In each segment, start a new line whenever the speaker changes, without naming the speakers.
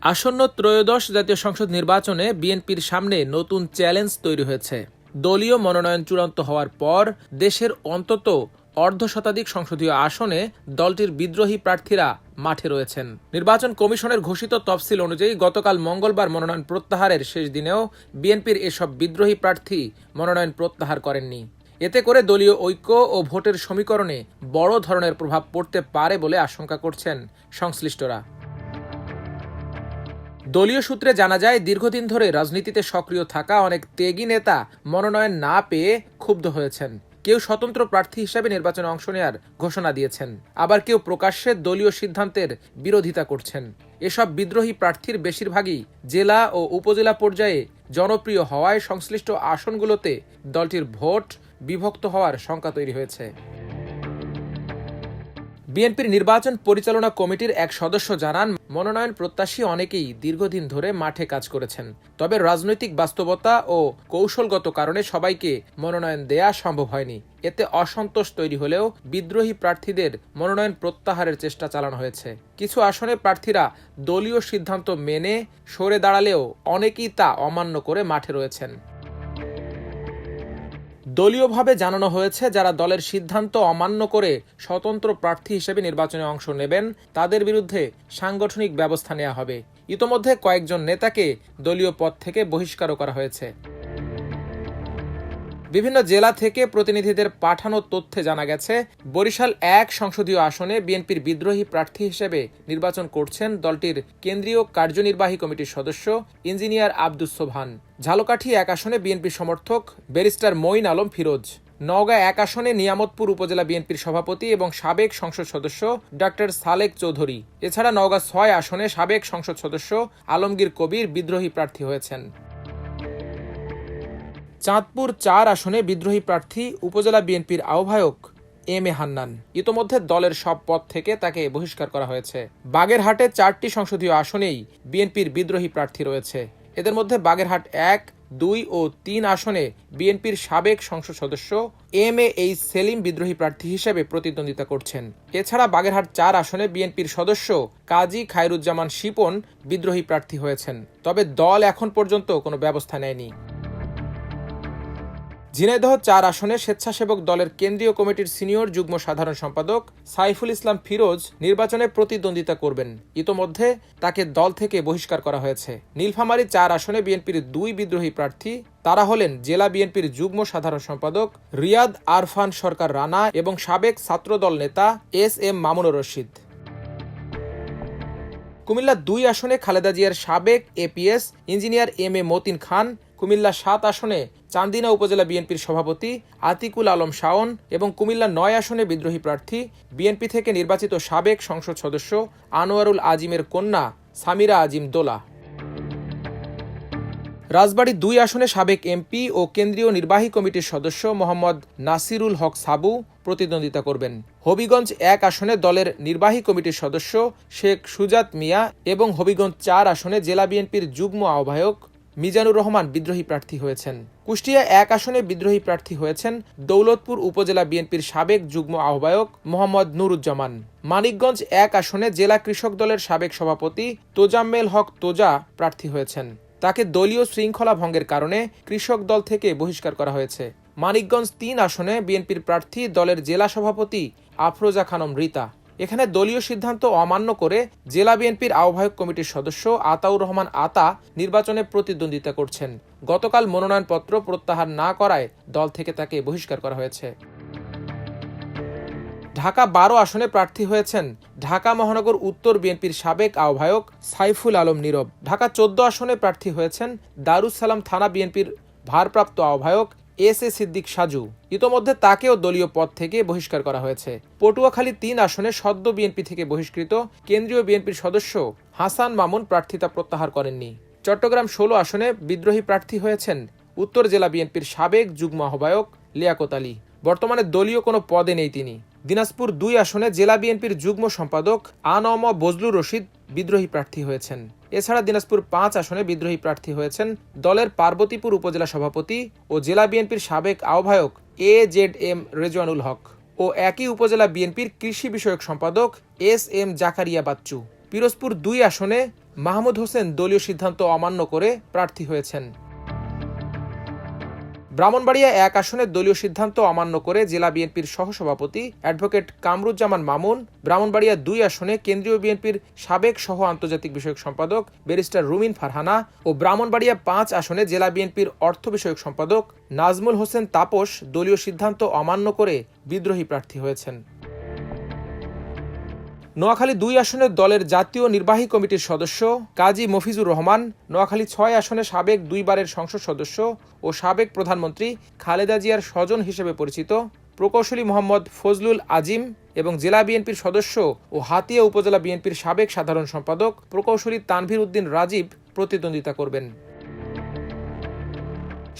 আসন্ন ত্রয়োদশ জাতীয় সংসদ নির্বাচনে বিএনপির সামনে নতুন চ্যালেঞ্জ তৈরি হয়েছে। দলীয় মনোনয়ন চূড়ান্ত হওয়ার পর দেশের অন্তত অর্ধশতাধিক সংসদীয় আসনে দলটির বিদ্রোহী প্রার্থীরা মাঠে রয়েছেন। নির্বাচন কমিশনের ঘোষিত তফসিল অনুযায়ী গতকাল মঙ্গলবার মনোনয়ন প্রত্যাহারের শেষ দিনেও বিএনপির এসব বিদ্রোহী প্রার্থী মনোনয়ন প্রত্যাহার করেননি। এতে করে দলীয় ঐক্য ও ভোটের সমীকরণে বড় ধরনের প্রভাব পড়তে পারে বলে আশঙ্কা করছেন সংশ্লিষ্টরা। দলীয় সূত্রে জানা যায়, দীর্ঘদিন ধরে রাজনীতিতে সক্রিয় থাকা অনেক ত্যাগী নেতা মনোনয়ন না পেয়ে ক্ষুব্ধ হয়েছেন। কেউ স্বতন্ত্র প্রার্থী হিসেবে নির্বাচনে অংশ নেওয়ার ঘোষণা দিয়েছেন, আবার কেউ প্রকাশ্যে দলীয় সিদ্ধান্তের বিরোধিতা করছেন। এসব বিদ্রোহী প্রার্থীর বেশিরভাগই জেলা ও উপজেলা পর্যায়ে জনপ্রিয় হওয়ায় সংশ্লিষ্ট আসনগুলোতে দলটির ভোট বিভক্ত হওয়ার শঙ্কা তৈরি হয়েছে। বিএনপির নির্বাচন পরিচালনা কমিটির এক সদস্য জানান, মনোনয়ন প্রত্যাশী অনেকেই দীর্ঘদিন ধরে মাঠে কাজ করেছেন। তবে রাজনৈতিক বাস্তবতা ও কৌশলগত কারণে সবাইকে মনোনয়ন দেয়া সম্ভব হয়নি। এতে অসন্তোষ তৈরি হলেও বিদ্রোহী প্রার্থীদের মনোনয়ন প্রত্যাহারের চেষ্টা চালানো হয়েছে। কিছু আসনে প্রার্থীরা দলীয় সিদ্ধান্ত মেনে সরে দাঁড়ালেও অনেকেই তা অমান্য করে মাঠে রয়েছেন। দলীয়ভাবে জানানো হয়েছে, যারা দলের সিদ্ধান্ত অমান্য করে স্বতন্ত্র প্রার্থী হিসেবে নির্বাচনে অংশ নেবেন তাদের বিরুদ্ধে সাংগঠনিক ব্যবস্থা নেওয়া হবে। ইতোমধ্যে কয়েকজন নেতাকে দলীয় পদ থেকে বহিষ্কারও করা হয়েছে। বিভিন্ন জেলা থেকে প্রতিনিধিদের পাঠানো তথ্যে জানা গেছে, বরিশাল ১ সংসদীয় আসনে বিএনপির বিদ্রোহী প্রার্থী হিসেবে নির্বাচন করছেন দলটির কেন্দ্রীয় কার্যনির্বাহী কমিটির সদস্য ইঞ্জিনিয়ার আব্দুস সোবহান। ঝালকাঠি ১ আসনে বিএনপি সমর্থক ব্যারিস্টার মঈন আলম ফিরোজ। নওগাঁ ১ আসনে নিয়ামতপুর উপজেলা বিএনপির সভাপতি এবং সাবেক সংসদ সদস্য ডক্টর সালেক চৌধুরী। এছাড়া নওগাঁ ৬ আসনে সাবেক সংসদ সদস্য আলমগীর কবির বিদ্রোহী প্রার্থী হয়েছেন। চাঁদপুর ৪ আসনে বিদ্রোহী প্রার্থী উপজেলা বিএনপির আহ্বায়ক এম এ হান্নান। ইতোমধ্যে দলের সব পদ থেকে তাকে বহিষ্কার করা হয়েছে। বাগেরহাটে ৪টি সংসদীয় আসনেই বিএনপির বিদ্রোহী প্রার্থী রয়েছে। এদের মধ্যে বাগেরহাট ১, ২ ও ৩ আসনে বিএনপির সাবেক সংসদ সদস্য এম এ এইচ সেলিম বিদ্রোহী প্রার্থী হিসেবে প্রতিদ্বন্দ্বিতা করছেন। এছাড়া বাগেরহাট ৪ আসনে বিএনপির সদস্য কাজী খায়রুজ্জামান শিপন বিদ্রোহী প্রার্থী হয়েছেন। তবে দল এখন পর্যন্ত কোনো ব্যবস্থা নেয়নি। ঝিনাইদহ ৪ আসনে স্বেচ্ছাসেবক দলের কেন্দ্রীয় কমিটির সিনিয়র যুগ্ম সাধারণ সম্পাদক সাইফুল ইসলাম ফিরোজ নির্বাচনে প্রতিদ্বন্দ্বিতা করবেন। ইতোমধ্যে তাকে দল থেকে বহিষ্কার করা হয়েছে। নীলফামারী ৪ আসনে বিএনপির ২ বিদ্রোহী প্রার্থী, তারা হলেন জেলা বিএনপির যুগ্ম সাধারণ সম্পাদক রিয়াদ আরফান সরকার রানা এবং সাবেক ছাত্রদল নেতা এস এম মামুনুর রশিদ। কুমিল্লা ২ আসনে খালেদা জিয়ার সাবেক APS engineer M A Matin খান, কুমিল্লা ৭ আসনে চান্দিনা উপজেলা বিএনপির সভাপতি আতিকুল আলম শাওন এবং কুমিল্লা ৯ আসনে বিদ্রোহী প্রার্থী বিএনপি থেকে নির্বাচিত সাবেক সংসদ সদস্য আনোয়ারুল আজিমের কন্যা সামিরা আজিম দোলা। রাজবাড়ী ২ আসনে সাবেক এমপি ও কেন্দ্রীয় নির্বাহী কমিটির সদস্য মোহাম্মদ নাসিরুল হক সাবু প্রতিদ্বন্দ্বিতা করবেন। হবিগঞ্জ ১ আসনে দলের নির্বাহী কমিটির সদস্য শেখ সুজাত মিয়া এবং হবিগঞ্জ ৪ আসনে জেলা বিএনপির যুগ্ম আহ্বায়ক মিজানুর রহমান বিদ্রোহী প্রার্থী হয়েছেন। কুষ্টিয়া ১ আসনে বিদ্রোহী প্রার্থী হয়েছেন দৌলতপুর উপজেলা বিএনপির সাবেক যুগ্ম আহ্বায়ক মোহাম্মদ নুরুজ্জামান। মানিকগঞ্জ ১ আসনে জেলা কৃষক দলের সাবেক সভাপতি তোজাম্মেল হক তোজা প্রার্থী হয়েছেন। তাকে দলীয় শৃঙ্খলা ভঙ্গের কারণে কৃষক দল থেকে বহিষ্কার করা হয়েছে। মানিকগঞ্জ ৩ আসনে বিএনপির প্রার্থী দলের জেলা সভাপতি আফরোজা খানম রীতা। এখানে দলীয় সিদ্ধান্ত অমান্য করে জেলা বিএনপির আহ্বায়ক কমিটির সদস্য আতাউর রহমান আতা নির্বাচনে প্রতিদ্বন্দ্বিতা করছেন। গতকাল মনোনয়নপত্র প্রত্যাহার না করায় দল থেকে তাকে বহিষ্কার করা হয়েছে। ঢাকা ১২ আসনে প্রার্থী হয়েছেন ঢাকা মহানগর উত্তর বিএনপির সাবেক আহ্বায়ক সাইফুল আলম নীরব। ঢাকা ১৪ আসনে প্রার্থী হয়েছেন দারুস সালাম থানা বিএনপির ভারপ্রাপ্ত আহ্বায়ক এস এ সিদ্দিক সাজু। ইতোমধ্যে তাকেও দলীয় পদ থেকে বহিষ্কার করা হয়েছে। পটুয়াখালী ৩ আসনে সদ্য বিএনপি থেকে বহিষ্কৃত কেন্দ্রীয় বিএনপির সদস্য হাসান মামুন প্রার্থিতা প্রত্যাহার করেননি। চট্টগ্রাম ১৬ আসনে বিদ্রোহী প্রার্থী হয়েছেন উত্তর জেলা বিএনপির সাবেক যুগ্ম আহ্বায়ক লিয়াকত আলী। বর্তমানে দলীয় কোনো পদে নেই তিনি। দিনাজপুর ২ আসনে জেলা বিএনপির যুগ্ম সম্পাদক আনম বজলুর রশিদ বিদ্রোহী প্রার্থী হয়েছেন। এছাড়া দিনাজপুর ৫ আসনে বিদ্রোহী প্রার্থী হয়েছেন দলের পার্বতীপুর উপজেলা সভাপতি ও জেলা বিএনপির সাবেক আহ্বায়ক AZM রেজওয়ানুল হক ও একই উপজেলা বিএনপির কৃষি বিষয়ক সম্পাদক এস এম জাকারিয়া বাচ্চু। পিরোজপুর ২ আসনে মাহমুদ হোসেন দলীয় সিদ্ধান্ত অমান্য করে প্রার্থী হয়েছেন। ব্রাহ্মণবাড়িয়া 1 আসনে দলীয় সিদ্ধান্ত অমান্য করে জেলা বিএনপির সহসভাপতি অ্যাডভোকেট কামরুজ্জামান মামুন, ব্রাহ্মণবাড়িয়া 2 আসনে কেন্দ্রীয় বিএনপির সাবেক সহ আন্তর্জাতিক বিষয়ক সম্পাদক ব্যারিস্টার রুমিন ফারহানা ও ব্রাহ্মণবাড়িয়া 5 আসনে জেলা বিএনপির অর্থ বিষয়ক সম্পাদক নাজমুল হোসেন তাপস দলীয় সিদ্ধান্ত অমান্য করে বিদ্রোহী প্রার্থী হয়েছেন। নোয়াখালী 2 আসনের দলের জাতীয় নির্বাহী কমিটির সদস্য কাজী মফিজুর রহমান, নোয়াখালী 6 আসনে সাবেক 2 বারের সংসদ সদস্য ও সাবেক প্রধানমন্ত্রী খালেদা জিয়ার স্বজন হিসেবে পরিচিত প্রকৌশলী মোহাম্মদ ফজলুল আজিম এবং জেলা বিএনপির সদস্য ও হাতিয়া উপজেলা বিএনপির সাবেক সাধারণ সম্পাদক প্রকৌশলী তানভীর উদ্দিন রাজীব প্রতিদ্বন্দ্বিতা করবেন।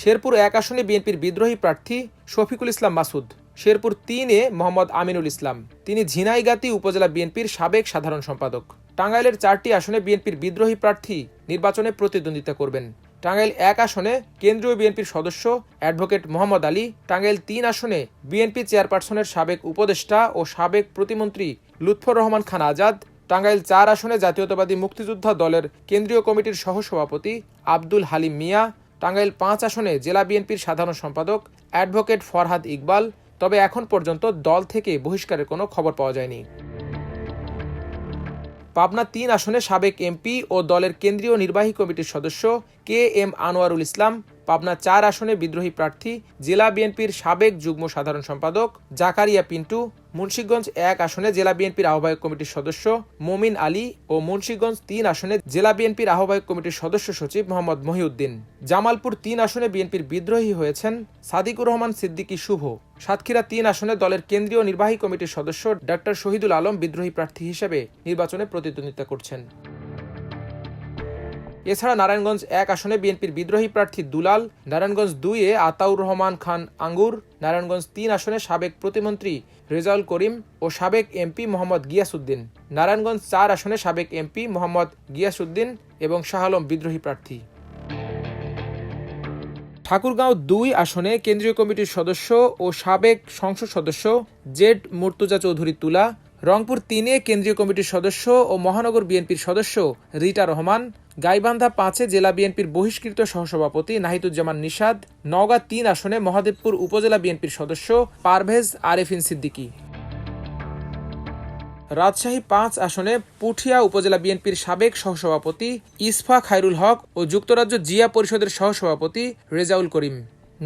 শেরপুর 1 আসনে বিএনপির বিদ্রোহী প্রার্থী শফিকুল ইসলাম মাসুদ, শেরপুর 3-এ মোহাম্মদ আমিনুল ইসলাম, তিনি ঝিনাইগাতী উপজেলা বিএনপির সাবেক সাধারণ সম্পাদক। টাঙ্গাইলের 4টি আসনে বিএনপির বিদ্রোহী প্রার্থী নির্বাচনে প্রতিদ্বন্দ্বিতা করবেন। টাঙ্গাইল 1 আসনে কেন্দ্রীয় বিএনপির সদস্য অ্যাডভোকেট মোহাম্মদ আলী, টাঙ্গাইল 3 আসনে বিএনপি চেয়ারপারসনের সাবেক উপদেষ্টা ও সাবেক প্রতিমন্ত্রী লুৎফর রহমান খান আজাদ, টাঙ্গাইল 4 আসনে জাতীয়তাবাদী মুক্তিযোদ্ধা দলের কেন্দ্রীয় কমিটির সহসভাপতি আব্দুল হালিম মিয়া, টাঙ্গাইল 5 আসনে জেলা বিএনপির সাধারণ সম্পাদক অ্যাডভোকেট ফরহাদ ইকবাল, তবে এখন পর্যন্ত দল থেকে বহিষ্কারের কোনো খবর পাওয়া যায়নি। পাবনা 3 আসনে সাবেক এমপি ও দলের কেন্দ্রীয় নির্বাহী কমিটির সদস্য কে এম আনোয়ারুল ইসলাম, পাবনা 4 আসনে বিদ্রোহী প্রার্থী জেলা বিএনপির সাবেক যুগ্ম সাধারণ সম্পাদক জাকারিয়া পিন্টু, মুন্সিগঞ্জ 1 আসনে জেলা বিএনপির আহ্বায়ক কমিটির সদস্য মমিন আলী ও মুন্সিগঞ্জ 3 আসনে জেলা বিএনপির আহ্বায়ক কমিটির সদস্য সচিব মোহাম্মদ মহিউদ্দিন। জামালপুর 3 আসনে বিএনপির বিদ্রোহী হয়েছেন সাদিকুর রহমান সিদ্দিকী শুভ। সাতক্ষীরা 3 আসনে দলের কেন্দ্রীয় নির্বাহী কমিটির সদস্য ডাক্তার শহীদুল আলম বিদ্রোহী প্রার্থী হিসেবে নির্বাচনে প্রতিদ্বন্দ্বিতা করছেন। এছাড়া নারায়ণগঞ্জ 1 আসনে বিএনপির বিদ্রোহী প্রার্থী দুলাল, নারায়ণগঞ্জ 2-এ আতাউর রহমান খান আঙ্গুর, নারায়ণগঞ্জ 3 আসনে সাবেক প্রতিমন্ত্রী রেজাউল করিম ও সাবেক এমপি মোহাম্মদ গিয়াসউদ্দিন, নারায়ণগঞ্জ 4 আসনে সাবেক এমপি মোহাম্মদ গিয়াসউদ্দিন এবং শাহ আলম বিদ্রোহী প্রার্থী। ঠাকুরগাঁও 2 আসনে কেন্দ্রীয় কমিটির সদস্য ও সাবেক সংসদ সদস্য জেড মুর্তজা চৌধুরী তুলা, রংপুর 3-এ কেন্দ্রীয় কমিটির সদস্য ও মহানগর বিএনপির সদস্য রিটা রহমান, গাইবান্ধা 5-এ জেলা বিএনপির বহিষ্কৃত সহসভাপতি নাহিদুজ্জামান নিশাদ, নওগাঁ 3 আসনে মহাদেবপুর উপজেলা বিএনপির সদস্য পারভেজ আরেফিন সিদ্দিকী। রাজশাহী 5 আসনে পুঠিয়া উপজেলা বিএনপির সাবেক সহসভাপতি ইসফা খায়রুল হক ও যুক্তরাজ্য জিয়া পরিষদের সহসভাপতি রেজাউল করিম।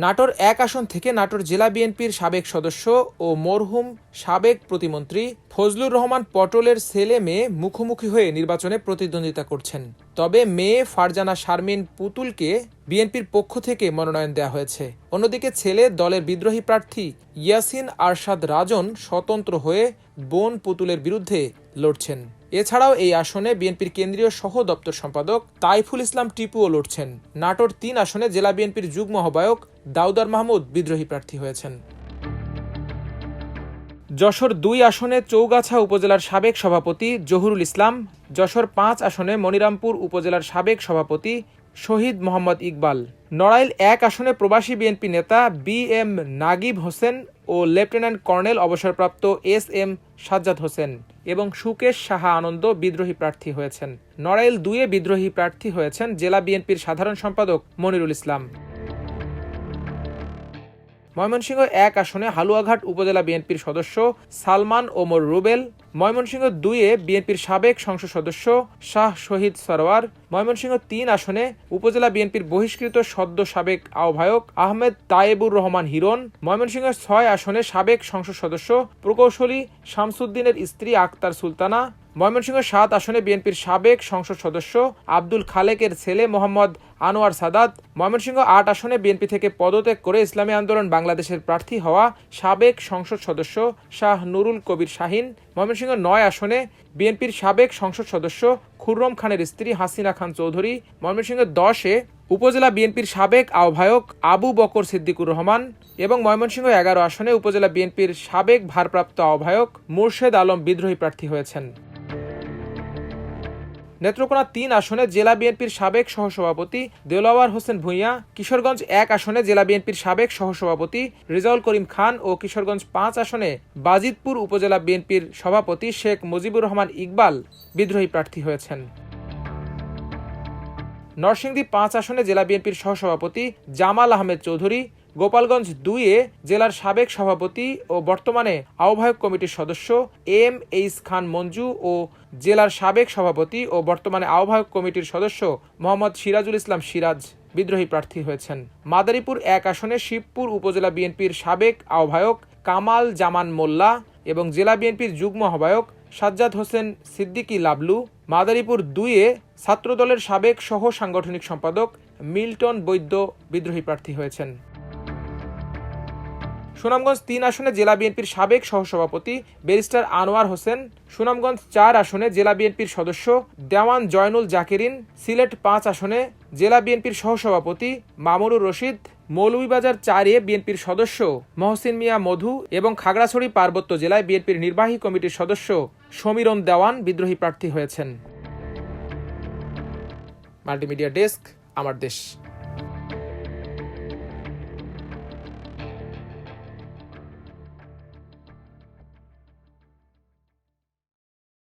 নাটোর 1 আসন থেকে নাটোর জেলা বিএনপির সাবেক সদস্য ও মরহুম সাবেক প্রতিমন্ত্রী ফজলুর রহমান পটলের ছেলে মেয়ে মুখোমুখি হয়ে নির্বাচনে প্রতিদ্বন্দ্বিতা করছেন। তবে মেয়ে ফারজানা শারমিন পুতুলকে বিএনপির পক্ষ থেকে মনোনয়ন দেওয়া হয়েছে। অন্যদিকে ছেলে দলের বিদ্রোহী প্রার্থী ইয়াসিন আরশাদ রাজন স্বতন্ত্র হয়ে বোন পুতুলের বিরুদ্ধে লড়ছেন। এছাড়াও এই আসনে বিএনপির কেন্দ্রীয় সহ দপ্তর সম্পাদক তাইফুল ইসলাম টিপুও লড়ছেন। নাটোর 3 আসনে জেলা বিএনপির যুগ্ম আহ্বায়ক দাউদার মাহমুদ বিদ্রোহী প্রার্থী হয়েছেন। যশোর 2 আসনে চৌগাছা উপজেলার সাবেক সভাপতি জহুরুল ইসলাম, যশোর 5 আসনে মনিরামপুর উপজেলার সাবেক সভাপতি শহীদ মোহাম্মদ ইকবাল, নড়াইল 1 আসনে প্রবাসী বিএনপি নেতা বি এম নাগিব হোসেন ও লেফটেন্যান্ট কর্নেল অবসরপ্রাপ্ত এস এম সাজ্জাদ হোসেন এবং সুকেশ সাহা আনন্দ বিদ্রোহী প্রার্থী হয়েছেন। নড়াইল 2-এ বিদ্রোহী প্রার্থী হয়েছেন জেলা বিএনপির সাধারণ সম্পাদক মনিরুল ইসলাম। ময়মনসিংহ 1 আসনে হালুয়াঘাট উপজেলা বিএনপির সদস্য সালমান ওমর রুবেল, ময়মনসিংহ 2-এ বিএনপির সাবেক সংসদ সদস্য শাহ শহীদ সরওয়ার, ময়মনসিংহ 3 আসনে উপজেলা বিএনপির বহিষ্কৃত সদ্য সাবেক আহ্বায়ক আহমেদ তায়েবুর রহমান হিরণ, ময়মনসিংহ 6 আসনে সাবেক সংসদ সদস্য প্রকৌশলী শামসুদ্দিনের স্ত্রী আক্তার সুলতানা, ময়মনসিংহ 7 আসনে বিএনপির সাবেক সংসদ সদস্য আব্দুল খালেকের ছেলে মোহাম্মদ আনোয়ার সাদাত, ময়মনসিংহ 8 আসনে বিএনপি থেকে পদত্যাগ করে ইসলামী আন্দোলন বাংলাদেশের প্রার্থী হওয়া সাবেক সংসদ সদস্য শাহ নুরুল কবির শাহিন, ময়মনসিংহ 9 আসনে বিএনপির সাবেক সংসদ সদস্য খুররম খানের স্ত্রী হাসিনা খান চৌধুরী, ময়মনসিংহ 10-এ উপজেলা বিএনপির সাবেক আহ্বায়ক আবু বকর সিদ্দিকুর রহমান এবং ময়মনসিংহ 11 আসনে উপজেলা বিএনপির সাবেক ভারপ্রাপ্ত আহ্বায়ক মুর্শেদ আলম বিদ্রোহী প্রার্থী হয়েছেন। নেত্রকোনা 3 আসনে জেলা বিএনপির সাবেক সহসভাপতি দেলোয়ার হোসেন ভূঁইয়া, কিশোরগঞ্জ 1 আসনে জেলা বিএনপির সাবেক সহসভাপতি রেজাউল করিম খান ও কিশোরগঞ্জ 5 আসনে বাজিতপুর উপজেলা বিএনপির সভাপতি শেখ মুজিবুর রহমান ইকবাল বিদ্রোহী প্রার্থী হয়েছেন। নরসিংদী ৫ আসনে জেলা বিএনপির সহসভাপতি জামাল আহমেদ চৌধুরী, গোপালগঞ্জ ২-এ জেলার সাবেক সভাপতি ও বর্তমানে আহ্বায়ক কমিটির সদস্য এম.এইচ খান মঞ্জু ও জেলার সাবেক সভাপতি ও বর্তমানে আহ্বায়ক কমিটির সদস্য মোহাম্মদ সিরাজুল ইসলাম সিরাজ বিদ্রোহী প্রার্থী হয়েছেন। মাদারীপুর ১ আসনে শিবপুর উপজেলা বিএনপির সাবেক আহ্বায়ক কামাল জামান মোল্লা এবং জেলা বিএনপির যুগ্ম আহ্বায়ক সাজ্জাদ হোসেন সিদ্দিকী লাবলু, মাদারীপুর ২-এ ছাত্রদলের সাবেক সহ সাংগঠনিক সম্পাদক মিল্টন বৈদ্য বিদ্রোহী প্রার্থী হয়েছেন। সুনামগঞ্জ ৩ আসনে জেলা বিএনপির সাবেক সহসভাপতি ব্যারিস্টার আনোয়ার হোসেন, সুনামগঞ্জ ৪ আসনে জেলা বিএনপির সদস্য দেওয়ান জয়নুল জাকিরিন, সিলেট ৫ আসনে জেলা বিএনপির সহসভাপতি মামুনুর রশিদ, মৌলভীবাজার ৪-এ বিএনপির সদস্য মহসিন মিয়া মধু এবং খাগড়াছড়ি পার্বত্য জেলায় বিএনপির নির্বাহী কমিটির সদস্য সমীরন দেওয়ান বিদ্রোহী প্রার্থী হয়েছেন। মাল্টিমিডিয়া ডেস্ক, আমার দেশ।